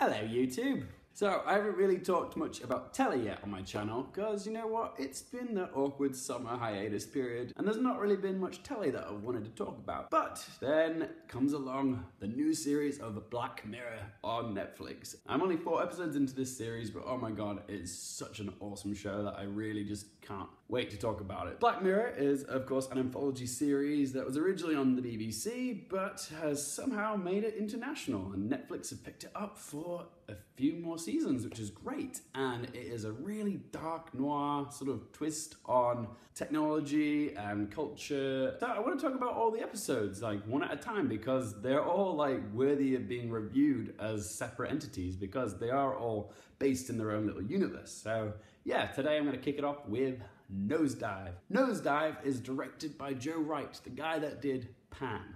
Hello YouTube! So I haven't really talked much about telly yet on my channel because you know what, it's been the awkward summer hiatus period and there's not really been much telly that I've wanted to talk about. But then comes along the new series of Black Mirror on Netflix. I'm only 4 episodes into this series, but oh my god, it's such an awesome show that I really just can't wait to talk about it. Black Mirror is of course an anthology series that was originally on the BBC but has somehow made it international, and Netflix have picked it up for a few more seasons, which is great. And it is a really dark noir sort of twist on technology and culture. So I want to talk about all the episodes like one at a time because they're all like worthy of being reviewed as separate entities because they are all based in their own little universe. So yeah, today I'm going to kick it off with Nosedive. Nosedive is directed by Joe Wright, the guy that did Pan.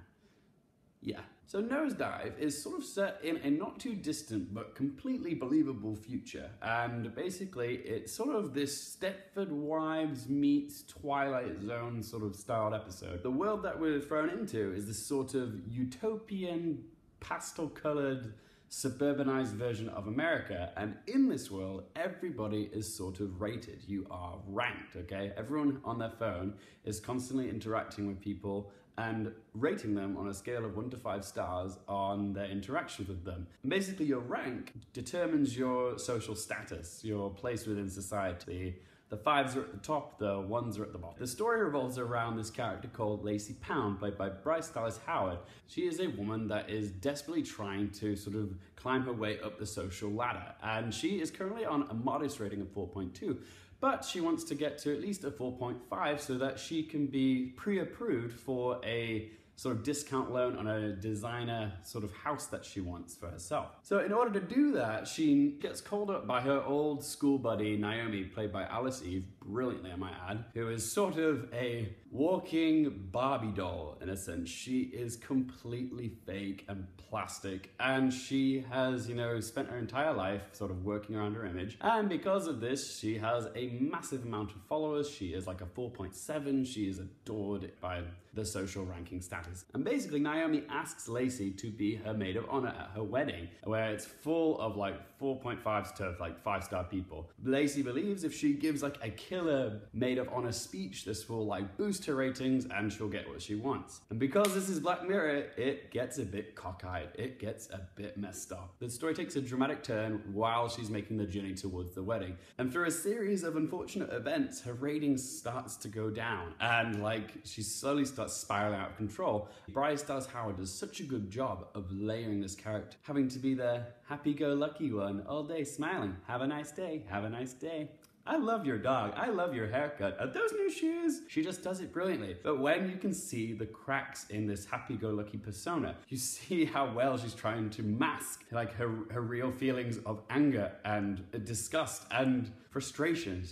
Yeah. So Nosedive is sort of set in a not too distant but completely believable future, and basically it's sort of this Stepford Wives meets Twilight Zone sort of styled episode. The world that we're thrown into is this sort of utopian, pastel-colored, suburbanized version of America, and in this world everybody is sort of rated. You are ranked, okay? Everyone on their phone is constantly interacting with people and rating them on a scale of 1 to 5 stars on their interactions with them. And basically your rank determines your social status, your place within society. The 5s are at the top, the 1s are at the bottom. The story revolves around this character called Lacey Pound, played by Bryce Dallas Howard. She is a woman that is desperately trying to sort of climb her way up the social ladder, and she is currently on a modest rating of 4.2. But she wants to get to at least a 4.5 so that she can be pre-approved for a sort of discount loan on a designer sort of house that she wants for herself. So in order to do that, she gets called up by her old school buddy, Naomi, played by Alice Eve, brilliantly I might add, who is sort of a walking Barbie doll in a sense. She is completely fake and plastic, and she has, you know, spent her entire life sort of working around her image, and because of this, she has a massive amount of followers. She is like a 4.7, she is adored by the social ranking status. And basically Naomi asks Lacey to be her maid of honor at her wedding, where it's full of like 4.5s to like 5-star people. Lacey believes if she gives like a killer maid of honor speech, this will like boost her ratings and she'll get what she wants. And because this is Black Mirror, it gets a bit cockeyed, it gets a bit messed up. The story takes a dramatic turn while she's making the journey towards the wedding, and through a series of unfortunate events, her ratings starts to go down, and like she slowly starts spiraling out of control. Bryce Dallas Howard does such a good job of layering this character, having to be the happy-go-lucky one all day smiling. Have a nice day, have a nice day. I love your dog, I love your haircut, are those new shoes? She just does it brilliantly. But when you can see the cracks in this happy-go-lucky persona, you see how well she's trying to mask like her real feelings of anger and disgust and frustration.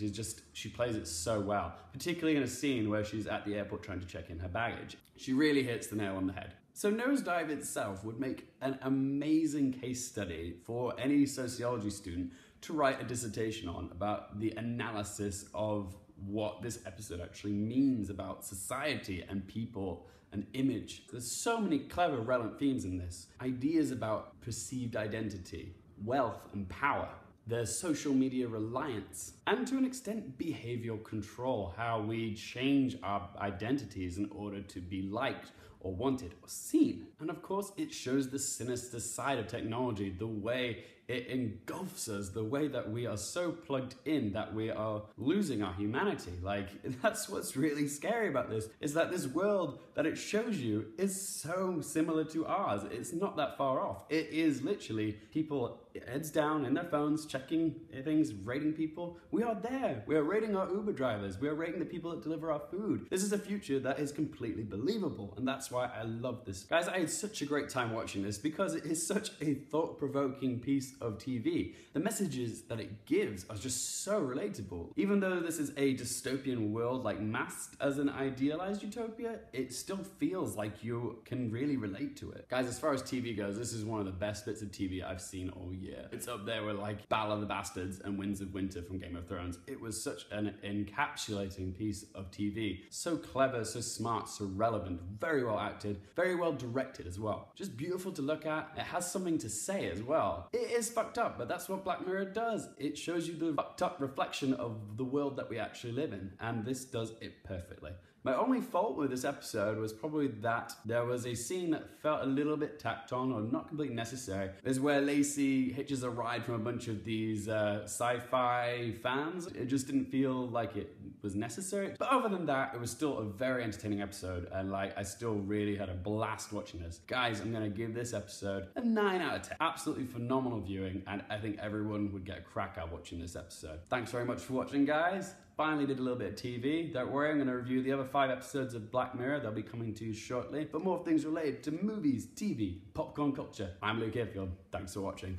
She plays it so well, particularly in a scene where she's at the airport trying to check in her baggage. She really hits the nail on the head. So Nosedive itself would make an amazing case study for any sociology student to write a dissertation on, about the analysis of what this episode actually means about society and people and image. There's so many clever, relevant themes in this. Ideas about perceived identity, wealth and power, there's social media reliance, and to an extent behavioral control, how we change our identities in order to be liked or wanted or seen. And of course it shows the sinister side of technology, the way it engulfs us, the way that we are so plugged in that we are losing our humanity. Like, that's what's really scary about this, is that this world that it shows you is so similar to ours. It's not that far off. It is literally people heads down in their phones, checking things, rating people. We are there. We are rating our Uber drivers. We are rating the people that deliver our food. This is a future that is completely believable, and that's why I love this. Guys, I had such a great time watching this because it is such a thought-provoking piece of TV. The messages that it gives are just so relatable. Even though this is a dystopian world like masked as an idealized utopia, it still feels like you can really relate to it. Guys, as far as TV goes, this is one of the best bits of TV I've seen all year. It's up there with like Battle of the Bastards and Winds of Winter from Game of Thrones. It was such an encapsulating piece of TV. So clever, so smart, so relevant, very well acted, very well directed as well. Just beautiful to look at. It has something to say as well. It is is fucked up, but that's what Black Mirror does. It shows you the fucked up reflection of the world that we actually live in, and this does it perfectly. My only fault with this episode was probably that there was a scene that felt a little bit tacked on or not completely necessary. Is where Lacey hitches a ride from a bunch of these sci-fi fans. It just didn't feel like it was necessary. But other than that, it was still a very entertaining episode, and I still really had a blast watching this. Guys, I'm gonna give this episode a 9 out of 10. Absolutely phenomenal viewing, and I think everyone would get a crack out watching this episode. Thanks very much for watching, guys. Finally did a little bit of TV. Don't worry, I'm going to review the other 5 episodes of Black Mirror. They'll be coming to you shortly. But more things related to movies, TV, popcorn culture. I'm Luke Hayfield. Thanks for watching.